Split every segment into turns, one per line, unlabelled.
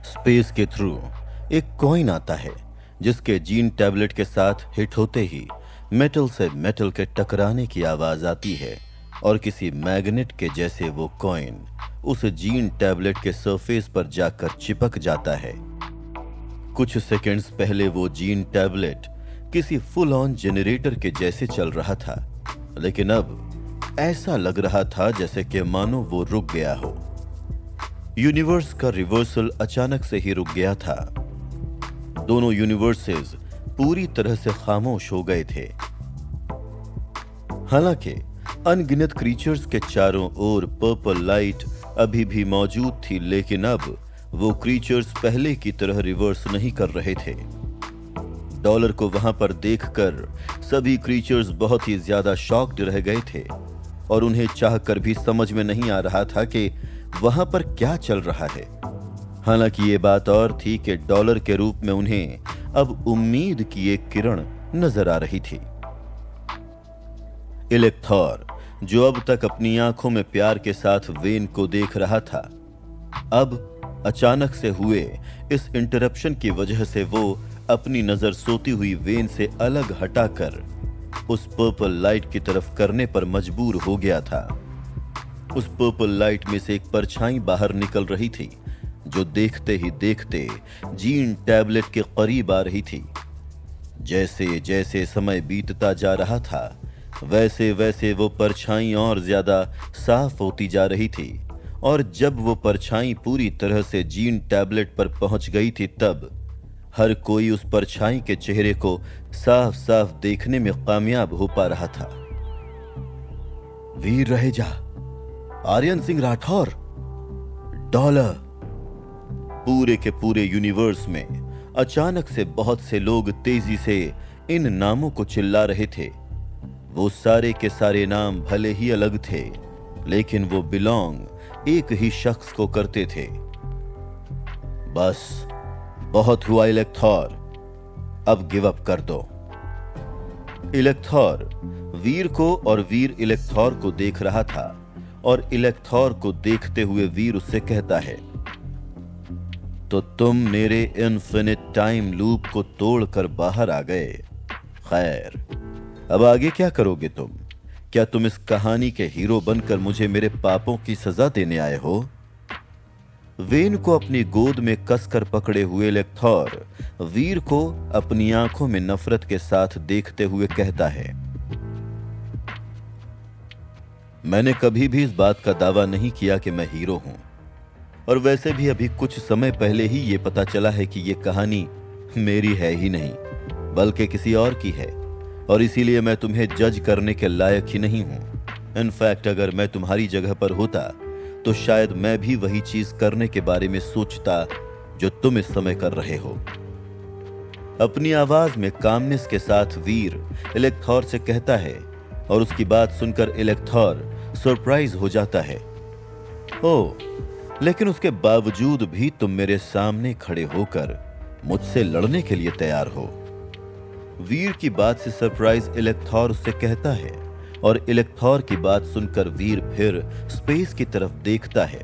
Space के through एक coin आता है जिसके जीन टैबलेट के साथ हिट होते ही मेटल से मेटल के टकराने की आवाज आती है और किसी मैग्नेट के जैसे वो कॉइन उस जीन टैबलेट के सरफेस पर जाकर चिपक जाता है। कुछ सेकंड्स पहले वो जीन टैबलेट किसी फुल ऑन जनरेटर के जैसे चल रहा था, लेकिन अब ऐसा लग रहा था जैसे कि मानो वो रुक गया हो। यूनिवर्स का रिवर्सल अचानक से ही रुक गया था। दोनों यूनिवर्सेस पूरी तरह से खामोश हो गए थे। हालांकि अनगिनत क्रीचर्स के चारों ओर पर्पल लाइट अभी भी मौजूद थी, लेकिन अब वो क्रीचर्स पहले की तरह रिवर्स नहीं कर रहे थे। डॉलर को वहां पर देखकर सभी क्रीचर्स बहुत ही ज्यादा शॉक्ड रह गए थे और उन्हें चाहकर भी समझ में नहीं आ रहा था कि वहां पर क्या चल रहा है। हालांकि ये बात और थी कि डॉलर के रूप में उन्हें अब उम्मीद की एक किरण नजर आ रही थी। इलेक्थोर, जो अब तक अपनी आंखों में प्यार के साथ वेन को देख रहा था, अब अचानक से हुए इस इंटरप्शन की वजह से वो अपनी नजर सोती हुई वेन से अलग हटाकर उस पर्पल लाइट की तरफ करने पर मजबूर हो गया था। उस पर्पल लाइट में से एक परछाई बाहर निकल रही थी जो देखते ही देखते जीन टैबलेट के करीब आ रही थी। जैसे जैसे समय बीतता जा रहा था वैसे वैसे वो परछाई और ज्यादा साफ होती जा रही थी, और जब वो परछाई पूरी तरह से जीन टैबलेट पर पहुंच गई थी तब हर कोई उस परछाई के चेहरे को साफ साफ देखने में कामयाब हो पा रहा था। वीर रहेजा, आर्यन सिंह राठौर, डॉलर। पूरे के पूरे यूनिवर्स में अचानक से बहुत से लोग तेजी से इन नामों को चिल्ला रहे थे। वो सारे के सारे नाम भले ही अलग थे, लेकिन वो बिलोंग एक ही शख्स को करते थे। बस बहुत हुआ इलेक्थोर, अब गिव अप कर दो। इलेक्थोर वीर को और वीर इलेक्थोर को देख रहा था, और इलेक्थोर को देखते हुए वीर उससे कहता है, तो तुम मेरे इन्फिनिट टाइम लूप को तोड़कर बाहर आ गए। खैर, अब आगे क्या करोगे तुम? क्या तुम इस कहानी के हीरो बनकर मुझे मेरे पापों की सजा देने आए हो? वेन को अपनी गोद में कसकर पकड़े हुए इलेक्थोर वीर को अपनी आंखों में नफरत के साथ देखते हुए कहता है, मैंने कभी भी इस बात का दावा नहीं किया कि मैं हीरो हूं, और वैसे भी अभी कुछ समय पहले ही यह पता चला है कि यह कहानी मेरी है ही नहीं बल्कि किसी और की है, और इसीलिए मैं तुम्हें जज करने के लायक ही नहीं हूं। इनफैक्ट अगर मैं तुम्हारी जगह पर होता तो शायद मैं भी वही चीज करने के बारे में सोचता जो तुम इस समय कर रहे हो। अपनी आवाज में कामनेस के साथ वीर इलेक्थोर से कहता है, और उसकी बात सुनकर इलेक्थोर सरप्राइज हो जाता है। ओह, लेकिन उसके बावजूद भी तुम मेरे सामने खड़े होकर मुझसे लड़ने के लिए तैयार हो। वीर की बात से सरप्राइज इलेक्थोर उससे कहता है, और इलेक्थोर की बात सुनकर वीर फिर स्पेस की तरफ देखता है,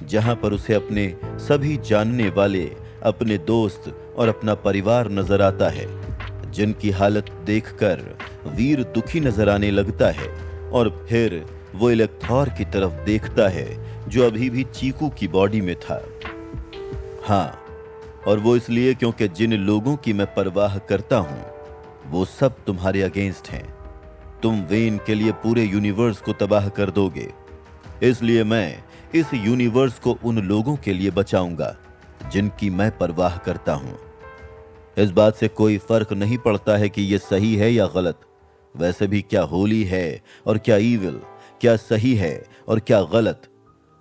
जहां पर उसे अपने सभी जानने वाले, अपने दोस्त और अपना परिवार नजर आता है, जिनकी हालत देखकर वीर दुखी नजर आने लगता है। और फिर वो इलेक्थोर की तरफ देखता है जो अभी भी चीकू की बॉडी में था। हाँ, और वो इसलिए क्योंकि जिन लोगों की मैं परवाह करता हूं वो सब तुम्हारे अगेंस्ट हैं। तुम वेन के लिए पूरे यूनिवर्स को तबाह कर दोगे, इसलिए मैं इस यूनिवर्स को उन लोगों के लिए बचाऊंगा जिनकी मैं परवाह करता हूं। इस बात से कोई फर्क नहीं पड़ता है कि यह सही है या गलत। वैसे भी क्या होली है और क्या ईविल, क्या सही है और क्या गलत,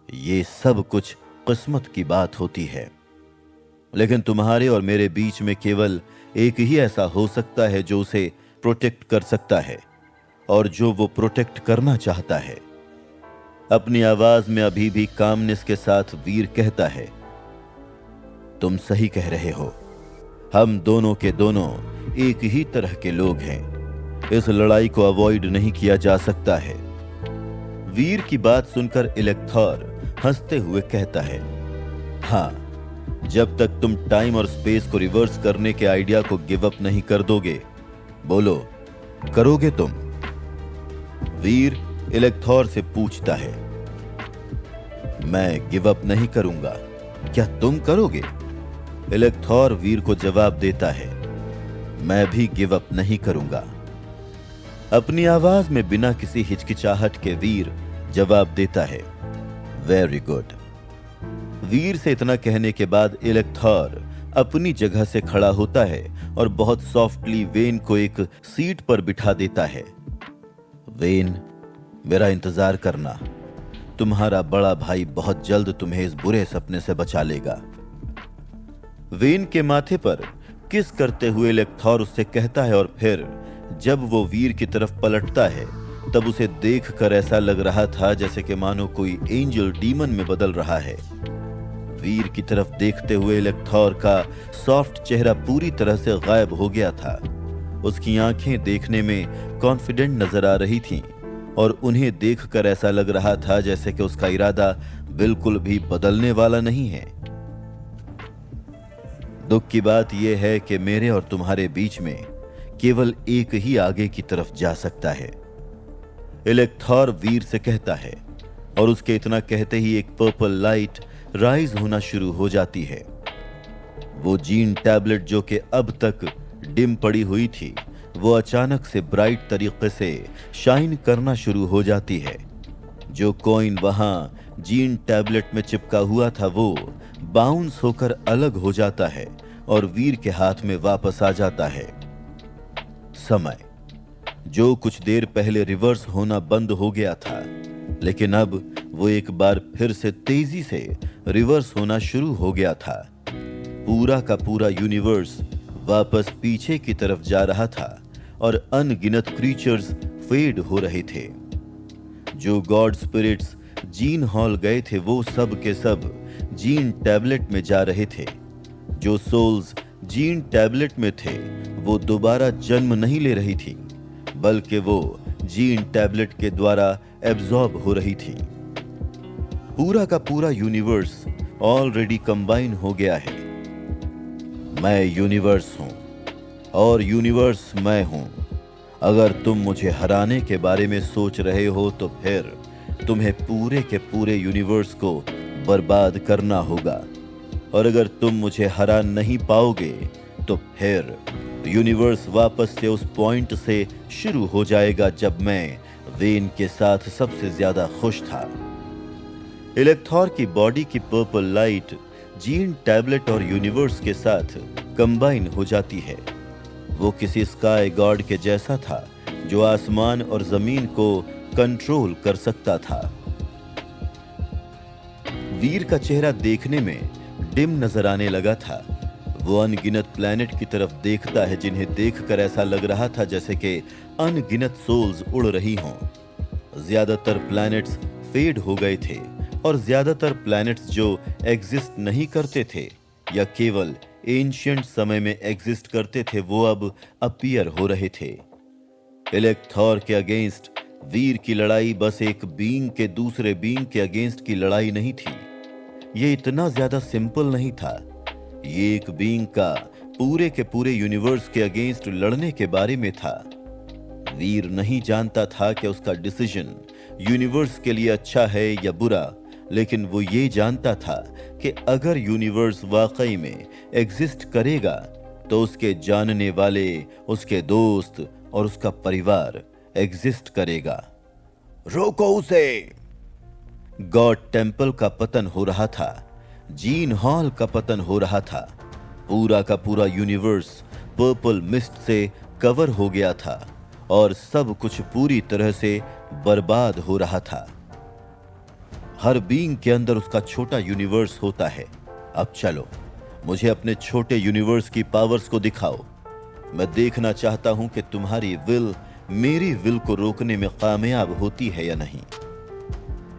ये सब कुछ किस्मत की बात होती है। लेकिन तुम्हारे और मेरे बीच में केवल एक ही ऐसा हो सकता है जो उसे प्रोटेक्ट कर सकता है, और जो वो प्रोटेक्ट करना चाहता है। अपनी आवाज में अभी भी कामनेस के साथ वीर कहता है, तुम सही कह रहे हो, हम दोनों के दोनों एक ही तरह के लोग हैं। इस लड़ाई को अवॉइड नहीं किया जा सकता है। वीर की बात सुनकर इलेक्थोर हंसते हुए कहता है, हाँ, जब तक तुम टाइम और स्पेस को रिवर्स करने के आइडिया को गिव अप नहीं कर दोगे। बोलो, करोगे तुम? वीर इलेक्थोर से पूछता है। मैं गिव अप नहीं करूंगा, क्या तुम करोगे? इलेक्थोर वीर को जवाब देता है, मैं भी गिव अप नहीं करूंगा। अपनी आवाज में बिना किसी हिचकिचाहट के वीर जवाब देता है, वेरी गुड। वीर से इतना कहने के बाद इलेक्थोर अपनी जगह से खड़ा होता है और बहुत सॉफ्टली वेन को एक सीट पर बिठा देता है। वेन, मेरा इंतजार करना, तुम्हारा बड़ा भाई बहुत जल्द तुम्हें इस बुरे सपने से बचा लेगा। वेन के माथे पर किस करते हुए इलेक्थोर उससे कहता है और फिर जब वो वीर की तरफ पलटता है तब उसे देखकर ऐसा लग रहा था जैसे कि मानो कोई एंजल डीमन में बदल रहा है। वीर की तरफ देखते हुए इलेक्थोर का सॉफ्ट चेहरा पूरी तरह से गायब हो गया था। उसकी आंखें देखने में कॉन्फिडेंट नजर आ रही थीं और उन्हें देखकर ऐसा लग रहा था जैसे कि उसका इरादा बिल्कुल भी बदलने वाला नहीं है। दुख की बात यह है कि मेरे और तुम्हारे बीच में केवल एक ही आगे की तरफ जा सकता है, इलेक्थोर वीर से कहता है और उसके इतना कहते ही एक पर्पल लाइट राइज होना शुरू हो जाती है। वो जीन टैबलेट जो कि अब तक डिम पड़ी हुई थी, वो अचानक से ब्राइट तरीके से शाइन करना शुरू हो जाती है। जो कॉइन वहां जीन टैबलेट में चिपका हुआ था वो बाउंस होकर अलग हो जाता है और वीर के हाथ में वापस आ जाता है। समय जो कुछ देर पहले रिवर्स होना बंद हो गया था, लेकिन अब वो एक बार फिर से तेजी से रिवर्स होना शुरू हो गया था। पूरा का पूरा यूनिवर्स वापस पीछे की तरफ जा रहा था और अनगिनत क्रीचर्स फेड हो रहे थे। जो गॉड स्पिरिट्स जीन हॉल गए थे वो सब के सब जीन टैबलेट में जा रहे थे। जो सोल्स जीन टैबलेट में थे वो दोबारा जन्म नहीं ले रही थी, बल्कि वो जीन टैबलेट के द्वारा एब्जॉर्ब हो रही थी। पूरा का पूरा यूनिवर्स ऑलरेडी कंबाइन हो गया है। मैं यूनिवर्स हूं और यूनिवर्स मैं हूं। अगर तुम मुझे हराने के बारे में सोच रहे हो तो फिर तुम्हें पूरे के पूरे यूनिवर्स को बर्बाद करना होगा, और अगर तुम मुझे हरा नहीं पाओगे तो फिर यूनिवर्स वापस से उस पॉइंट से शुरू हो जाएगा जब मैं वेन के साथ सबसे ज्यादा खुश था। इलेक्थोर की बॉडी की पर्पल लाइट जीन टैबलेट और यूनिवर्स के साथ कंबाइन हो जाती है। वो किसी स्काई गॉड के जैसा था जो आसमान और जमीन को कंट्रोल कर सकता था। वीर का चेहरा देखने में डिम नजर आने लगा था। वो अनगिनत प्लैनेट की तरफ देखता है जिन्हें देखकर ऐसा लग रहा था जैसे कि अनगिनत सोल्स उड़ रही हों। ज्यादातर प्लैनेट्स फेड हो गए थे और ज्यादातर प्लैनेट्स जो एग्जिस्ट नहीं करते थे या केवल एंशिएंट समय में एग्जिस्ट करते थे वो अब अपीयर हो रहे थे। इलेक्थोर के अगेंस्ट वीर की लड़ाई बस एक बीइंग के दूसरे बीइंग के अगेंस्ट की लड़ाई नहीं थी। ये इतना ज्यादा सिंपल नहीं था। ये एक बीइंग का पूरे के पूरे यूनिवर्स के अगेंस्ट लड़ने के बारे में था। वीर नहीं जानता था कि उसका डिसीजन यूनिवर्स के लिए अच्छा है या बुरा, लेकिन वो ये जानता था कि अगर यूनिवर्स वाकई में एग्जिस्ट करेगा तो उसके जानने वाले, उसके दोस्त और उसका परिवार एग्जिस्ट करेगा। रोको उसे! गॉड टेम्पल का पतन हो रहा था, जीन हॉल का पतन हो रहा था। पूरा का पूरा यूनिवर्स पर्पल मिस्ट से कवर हो गया था और सब कुछ पूरी तरह से बर्बाद हो रहा था। हर बीइंग के अंदर उसका छोटा यूनिवर्स होता है। अब चलो, मुझे अपने छोटे यूनिवर्स की पावर्स को दिखाओ। मैं देखना चाहता हूं कि तुम्हारी विल मेरी विल को रोकने में कामयाब होती है या नहीं।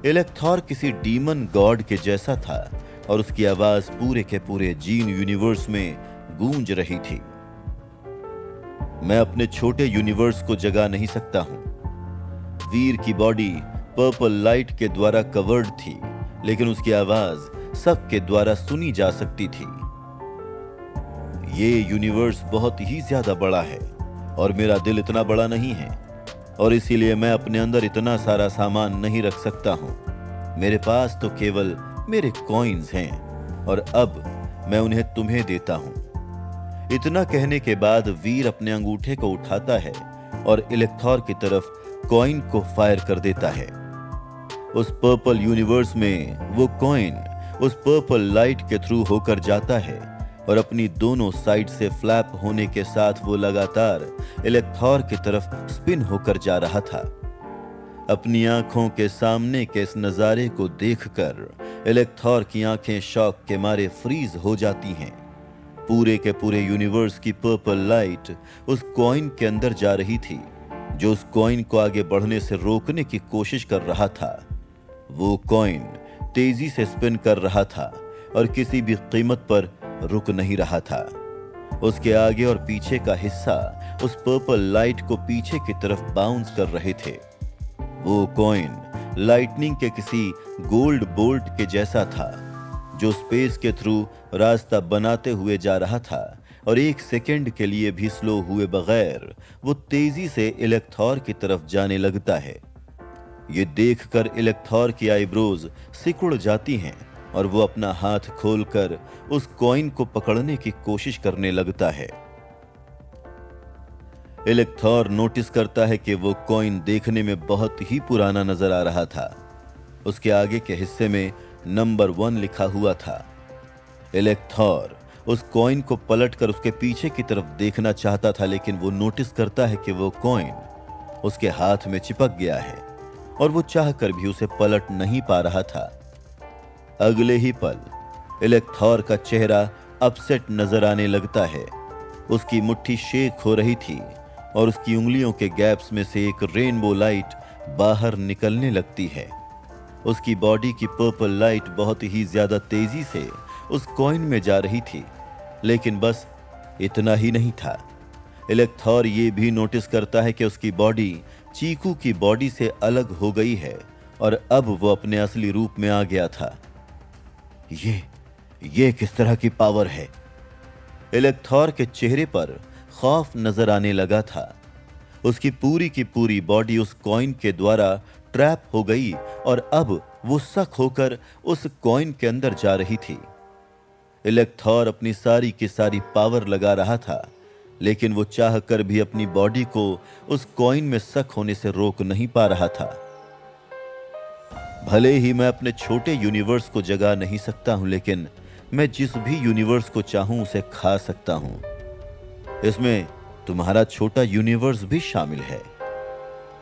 इलेक्थोर किसी डीमन गॉड के जैसा था और उसकी आवाज पूरे के पूरे जीन यूनिवर्स में गूंज रही थी। मैं अपने छोटे यूनिवर्स को जगा नहीं सकता हूं। वीर की बॉडी पर्पल लाइट के द्वारा कवर्ड थी, लेकिन उसकी आवाज सबके द्वारा सुनी जा सकती थी। ये यूनिवर्स बहुत ही ज्यादा बड़ा है और मेरा दिल इतना बड़ा नहीं है, और इसीलिए मैं अपने अंदर इतना सारा सामान नहीं रख सकता हूं। मेरे पास तो केवल मेरे कॉइन्स हैं और अब मैं उन्हें तुम्हें देता हूं। इतना कहने के बाद वीर अपने अंगूठे को उठाता है और इलेक्थोर की तरफ कॉइन को फायर कर देता है। उस पर्पल यूनिवर्स में वो कॉइन उस पर्पल लाइट के थ्रू होकर जाता है और अपनी दोनों साइड से फ्लैप होने के साथ वो लगातार इलेक्थोर की तरफ स्पिन होकर जा रहा था। अपनी आंखों के सामने के इस नजारे को देखकर इलेक्थोर की आंखें शॉक के मारे फ्रीज हो जाती हैं। पूरे के पूरे यूनिवर्स की पर्पल लाइट उस कॉइन के अंदर जा रही थी, जो उस कॉइन को आगे बढ़ने से रोकने की कोशिश कर रहा था। वो कॉइन तेजी से स्पिन कर रहा था और किसी भी कीमत पर रुक नहीं रहा था। उसके आगे और पीछे का हिस्सा उस पर्पल लाइट को पीछे की तरफ बाउंस कर रहे थे। वो कॉइन लाइटनिंग के किसी गोल्ड बोल्ट के जैसा था, जो स्पेस के थ्रू रास्ता बनाते हुए जा रहा था, और एक सेकंड के लिए भी स्लो हुए बगैर वो तेजी से इलेक्थोर की तरफ जाने लगता है। ये देखकर इलेक्थोर की आईब्रोज सिकुड़ जाती हैं और वो अपना हाथ खोलकर उस कॉइन को पकड़ने की कोशिश करने लगता है। इलेक्थोर नोटिस करता है कि वो कॉइन देखने में बहुत ही पुराना नजर आ रहा था। उसके आगे के हिस्से में नंबर 1 लिखा हुआ था। इलेक्थोर उस कॉइन को पलटकर उसके पीछे की तरफ देखना चाहता था, लेकिन वो नोटिस करता है कि वो कॉइन उसके हाथ में चिपक गया है और वो चाहकर भी उसे पलट नहीं पा रहा था। अगले ही पल इलेक्थोर का चेहरा अपसेट नजर आने लगता है। उसकी मुट्ठी शेक हो रही थी और उसकी उंगलियों के गैप्स में से एक रेनबो लाइट बाहर निकलने लगती है। उसकी बॉडी की पर्पल लाइट बहुत ही ज्यादा तेजी से उस कॉइन में जा रही थी, लेकिन बस इतना ही नहीं था। इलेक्थोर ये भी नोटिस करता है कि उसकी बॉडी चीकू की बॉडी से अलग हो गई है और अब वो अपने असली रूप में आ गया था। ये किस तरह की पावर है? इलेक्थोर के चेहरे पर खौफ नजर आने लगा था। उसकी पूरी बॉडी उस कॉइन के द्वारा ट्रैप हो गई और अब वो सक होकर उस कॉइन के अंदर जा रही थी। इलेक्थोर अपनी सारी की सारी पावर लगा रहा था, लेकिन वो चाहकर भी अपनी बॉडी को उस कॉइन में सक होने से रोक नहीं पा रहा था। भले ही मैं अपने छोटे यूनिवर्स को जगा नहीं सकता हूं, लेकिन मैं जिस भी यूनिवर्स को चाहूं उसे खा सकता हूं। इसमें तुम्हारा छोटा यूनिवर्स भी शामिल है।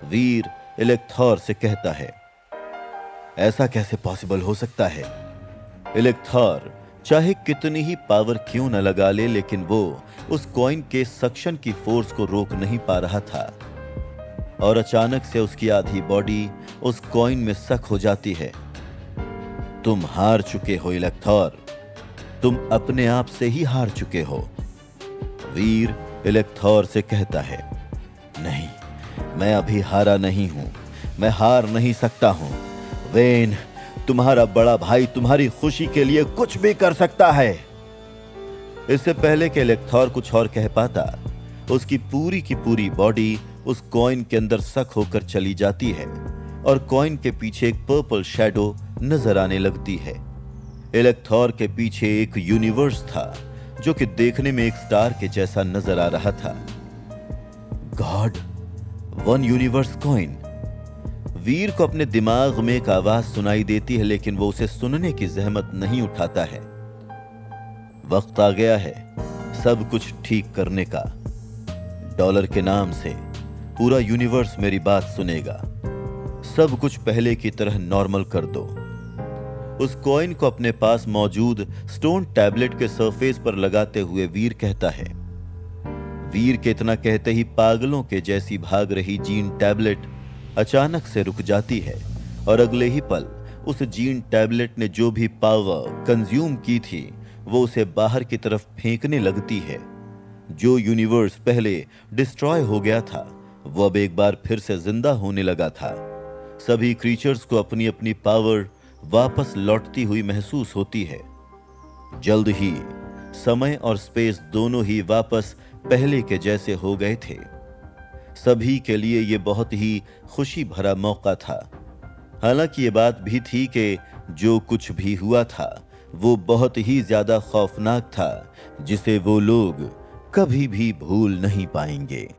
वीर इलेक्थोर से कहता है। ऐसा कैसे पॉसिबल हो सकता है? इलेक्थोर चाहे कितनी ही पावर क्यों न लगा ले, लेकिन वो उस कॉइन के सक्शन की फोर्स को रोक नहीं पा रहा था और अचानक से उसकी आधी बॉडी उस कॉइन में सक हो जाती है। तुम हार चुके हो इलेक्थोर, तुम अपने आप से ही हार चुके हो। वीर इलेक्थोर से कहता है। नहीं, मैं अभी हारा नहीं हूं, मैं हार नहीं सकता हूं। वेन, तुम्हारा बड़ा भाई तुम्हारी खुशी के लिए कुछ भी कर सकता है। इससे पहले कि इलेक्थोर कुछ और कह पाता, उसकी पूरी की पूरी बॉडी उस कॉइन के अंदर सक होकर चली जाती है और कॉइन के पीछे एक पर्पल शैडो नजर आने लगती है। इलेक्थोर के पीछे एक यूनिवर्स था जो कि देखने में एक स्टार के जैसा नजर आ रहा था। God, 1 universe coin. वीर को अपने दिमाग में एक आवाज सुनाई देती है, लेकिन वो उसे सुनने की जहमत नहीं उठाता है। वक्त आ गया है सब कुछ ठीक करने का। डॉलर के नाम से पूरा यूनिवर्स मेरी बात सुनेगा। सब कुछ पहले की तरह नॉर्मल कर दो। उस कॉइन को अपने पास मौजूद स्टोन टैबलेट के सरफेस पर लगाते हुए वीर कहता है। वीर के इतना कहते ही पागलों के जैसी भाग रही जीन टैबलेट अचानक से रुक जाती है और अगले ही पल उस जीन टैबलेट ने जो भी पावर कंज्यूम की थी वो उसे बाहर की तरफ फेंकने लगती है। जो यूनिवर्स पहले डिस्ट्रॉय हो गया था वो अब एक बार फिर से जिंदा होने लगा था। सभी क्रीचर्स को अपनी अपनी पावर वापस लौटती हुई महसूस होती है। जल्द ही समय और स्पेस दोनों ही वापस पहले के जैसे हो गए थे। सभी के लिए ये बहुत ही खुशी भरा मौका था। हालांकि ये बात भी थी कि जो कुछ भी हुआ था वो बहुत ही ज्यादा खौफनाक था, जिसे वो लोग कभी भी भूल नहीं पाएंगे।